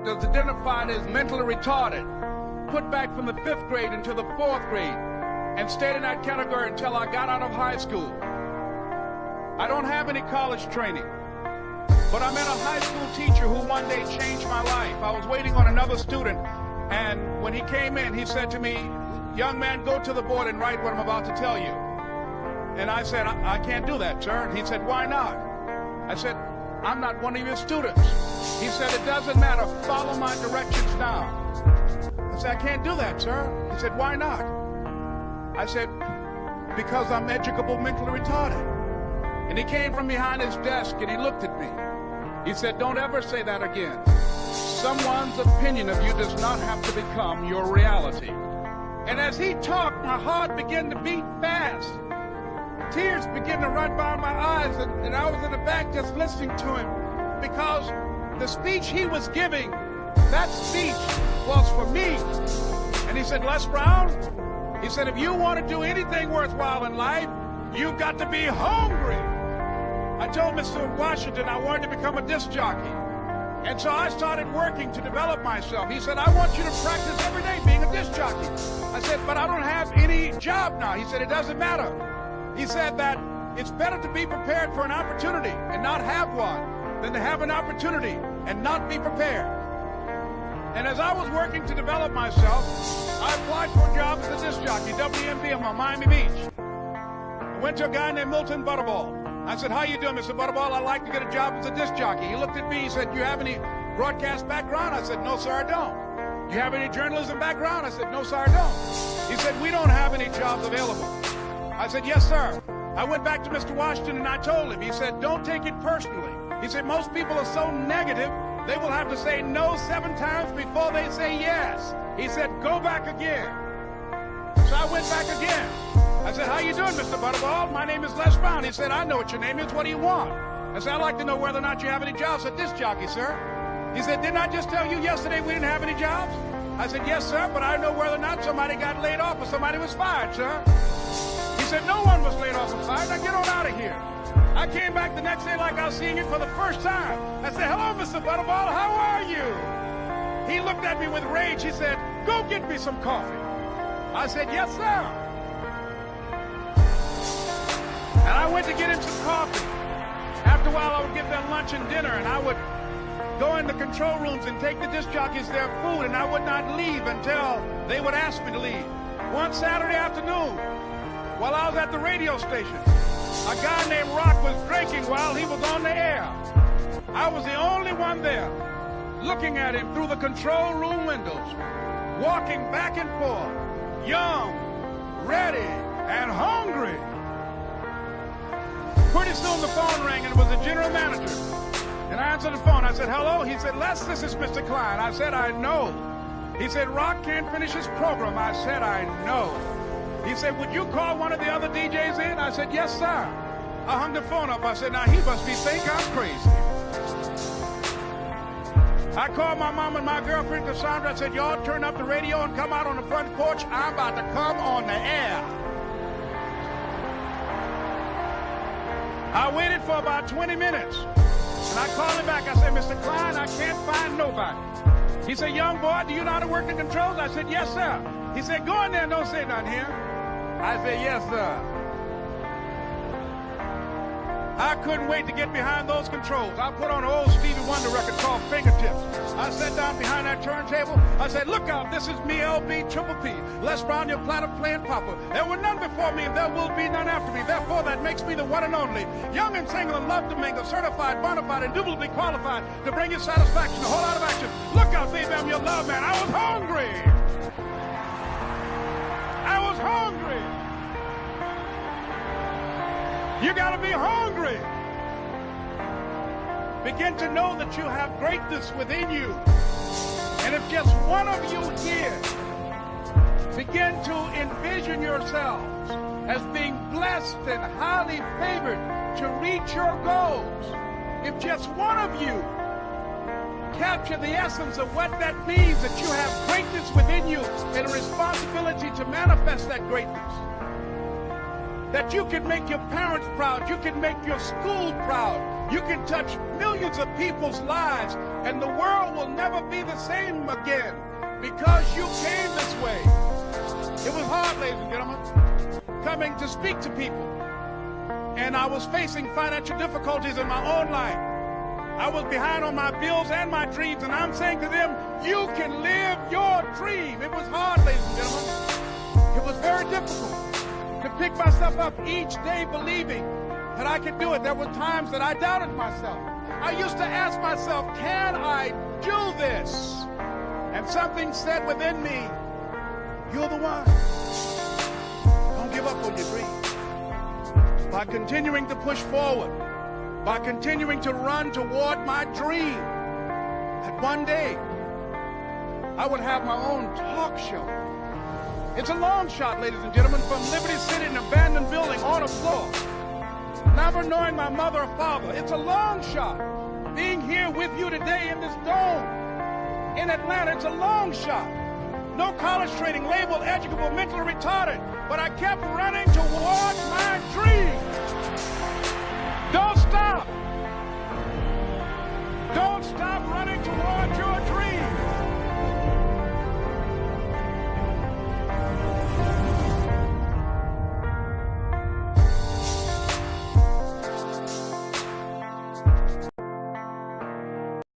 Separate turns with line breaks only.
is identified as mentally retarded, put back from the 5th grade into the 4th grade, and stayed in that category until I got out of high school. I don't have any college training, but I met a high school teacher who one day changed my life. I was waiting on another student, and when he came in, he said to me, "Young man, go to the board and write what I'm about to tell you." And I said, I can't do that, sir. And he said, "Why not?" I said, "I'm not one of your students." He said, "It doesn't matter. Follow my directions now." I said, "I can't do that, sir." He said, "Why not?" I said, "Because I'm educable mentally retarded." And he came from behind his desk and he looked at me. He said, "Don't ever say that again. Someone's opinion of you does not have to become your reality." And as he talked, my heart began to beat fast. Tears began to run by my eyes, and I was in the back just listening to him, because the speech he was giving, that speech was for me. And he said, "Les Brown," he said, "if you want to do anything worthwhile in life, you've got to be hungry." I told Mr. Washington I wanted to become a disc jockey. And so I started working to develop myself. He said, "I want you to practice every day being a disc jockey." I said, "But I don't have any job now." He said, "It doesn't matter." He said that it's better to be prepared for an opportunity and not have one than to have an opportunity and not be prepared. And as I was working to develop myself, I applied for a job as a disc jockey, WMBM on Miami Beach. I went to a guy named Milton Butterball. I said, "How you doing, Mr. Butterball? I'd like to get a job as a disc jockey." He looked at me, he said, "Do you have any broadcast background?" I said, "No, sir, I don't." "Do you have any journalism background?" I said, "No, sir, I don't." He said, "We don't have any jobs available." I said, "Yes, sir." I went back to Mr. Washington and I told him. He said, "Don't take it personally." He said, "Most people are so negative, they will have to say no 7 times before they say yes." He said, "Go back again." So I went back again. I said, "How you doing, Mr. Butterball? My name is Les Brown." He said, "I know what your name is. What do you want?" I said, "I'd like to know whether or not you have any jobs at disc jockey, sir." He said, "Didn't I just tell you yesterday we didn't have any jobs?" I said, "Yes, sir, but I know whether or not somebody got laid off or somebody was fired, sir." He said, "No one was laid off or fired. Now get on out of here." I came back the next day like I was seeing it for the first time. I said, "Hello, Mr. Butterball, how are you?" He looked at me with rage. He said, "Go get me some coffee." I said, "Yes, sir." And I went to get him some coffee. After a while, I would give them lunch and dinner, and I would go in the control rooms and take the disc jockeys their food, and I would not leave until they would ask me to leave. One Saturday afternoon, while I was at the radio station, a guy named Rock was drinking while he was on the air. I was the only one there, looking at him through the control room windows, walking back and forth, young, ready, and hungry. Pretty soon the phone rang, and it was the general manager. And I answered the phone. I said, "Hello?" He said, "Les, this is Mr. Klein." I said, "I know." He said, "Rock can't finish his program." I said, "I know." He said, "Would you call one of the other DJs in?" I said, "Yes, sir." I hung the phone up. I said, "Now he must be think I'm crazy." I called my mom and my girlfriend, Cassandra. I said, "Y'all turn up the radio and come out on the front porch. I'm about to come on the air." I waited for about 20 minutes. And I called him back. I said, "Mr. Klein, I can't find nobody." He said, "Young boy, do you know how to work the controls?" I said, "Yes, sir." He said, "Go in there and don't say nothing here." I said, "Yes, sir." I couldn't wait to get behind those controls. I put on an old Stevie Wonder record called Fingertips. I sat down behind that turntable. I said, "Look out, this is me, LB Triple P, Les Brown, your platinum playing papa. There were none before me, and there will be none after me. Therefore, that makes me the one and only. Young and single and love to mingle, certified, bona fide, indubitably qualified to bring you satisfaction, a whole lot of action. Look out, baby, I'm your love man." I was hungry. I was hungry. You gotta be hungry. Begin to know that you have greatness within you. And if just one of you here begin to envision yourselves as being blessed and highly favored to reach your goals, if just one of you capture the essence of what that means, that you have greatness within you and a responsibility to manifest that greatness, that you can make your parents proud, you can make your school proud, you can touch millions of people's lives, and the world will never be the same again because you came this way. It was hard, ladies and gentlemen, coming to speak to people. And I was facing financial difficulties in my own life. I was behind on my bills and my dreams, and I'm saying to them, you can live your dream. It was hard, ladies and gentlemen. It was very difficult to pick myself up each day believing that I could do it. There were times that I doubted myself. I used to ask myself, can I do this? And something said within me, you're the one. Don't give up on your dream. By continuing to push forward, by continuing to run toward my dream, that one day I would have my own talk show. It's a long shot, ladies and gentlemen, from Liberty City, an abandoned building on a floor, never knowing my mother or father. It's a long shot. Being here with you today in this dome in Atlanta, it's a long shot. No college training, labeled educable, mentally retarded, but I kept running toward my dream. Don't stop. Don't stop running toward your